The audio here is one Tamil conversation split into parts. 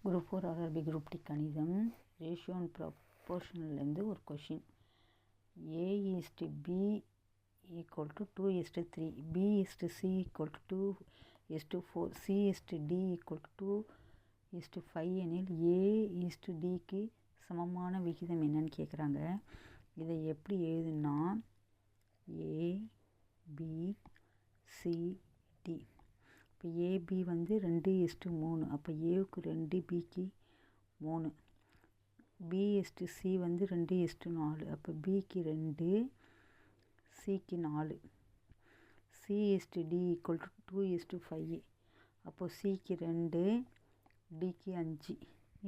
குரூப் 4 ஆர்ஆர்பி குரூப் டி கணிதம் ரேஷியோ அண்ட் ப்ரொபோர்ஷனல்லேருந்து ஒரு question. A:B equal to 2:3, B:C equal to 2:4, C:D equal to 2:5 எனில் A:Dக்கு சமமான விகிதம் என்னன்னு கேட்குறாங்க. இதை எப்படி எழுதுனா ABCD. இப்போ AB வந்து 2:3, அப்போ ஏவுக்கு 2, பிக்கு 3. B:C வந்து 2:4, அப்போ பிக்கு 2, சிக்கு 4. C:D ஈக்குவல் டு 2:5, அப்போது சிக்கு 2, டிக்கு 5.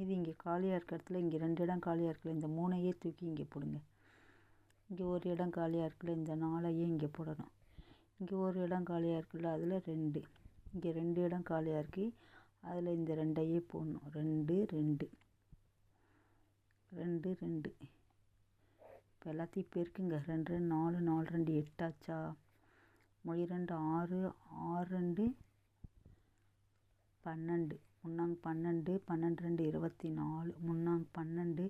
இது இங்கே காலியாக இருக்கிற இடத்துல இங்கே 2 இடம் காலியாக இருக்குல்ல, இந்த 3ஐயே தூக்கி இங்கே போடுங்க. இங்கே ஒரு இடம் காலியாக இருக்குல்ல, இந்த 4ஐயே இங்கே போடணும். இங்கே ஒரு இடம் காலியாக இருக்குல்ல, அதில் 2. இங்கே 2 இடம் காலியாக இருக்குது, அதில் இந்த 2ஐயே போடணும். 2, 2, 2, 2. இப்போ எல்லாத்தையும் பெருக்குங்க. 2, 4, 4, 2, 8 ஆச்சா? மொழி 2, 6, 6, 2, 12. முன்னாங்க 12, 12, 2, 24. முன்னாங்க 12,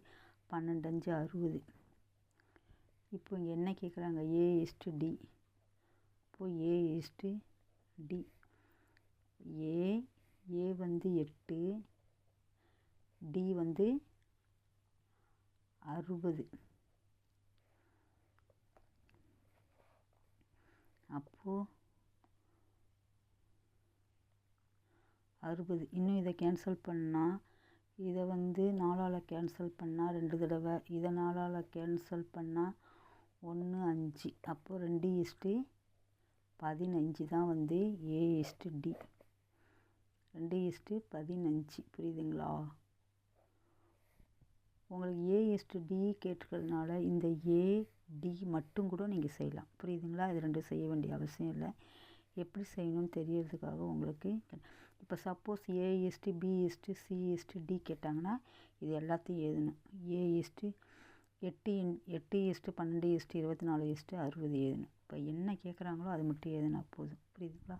12, 5, 60. இப்போ இங்கே என்ன கேட்குறாங்க? A:D. இப்போ A:D. A வந்து 8, D வந்து 60. அப்போது 60. இன்னும் இதை கேன்சல் பண்ணால், இதை வந்து 4ஆல் கேன்சல் பண்ணால் 2 தடவை, இதை 4ஆல் கேன்சல் பண்ணால் 1, 5. அப்போது 2:15 தான் வந்து A:D. 2:15. புரியுதுங்களா? உங்களுக்கு A:D கேட்டுக்கிறதுனால இந்த AD மட்டும் கூட நீங்கள் செய்யலாம். புரியுதுங்களா? இது 2 செய்ய வேண்டிய அவசியம் இல்லை. எப்படி செய்யணும்னு தெரியறதுக்காக உங்களுக்கு. இப்போ suppose A:, B:, C:, D கேட்டாங்கன்னா இது எல்லாத்தையும் எழுதணும். A:, 8, 12, 24, 60 எழுதணும். இப்போ என்ன கேட்குறாங்களோ அது மட்டும் எழுதுனா போதும். புரியுதுங்களா?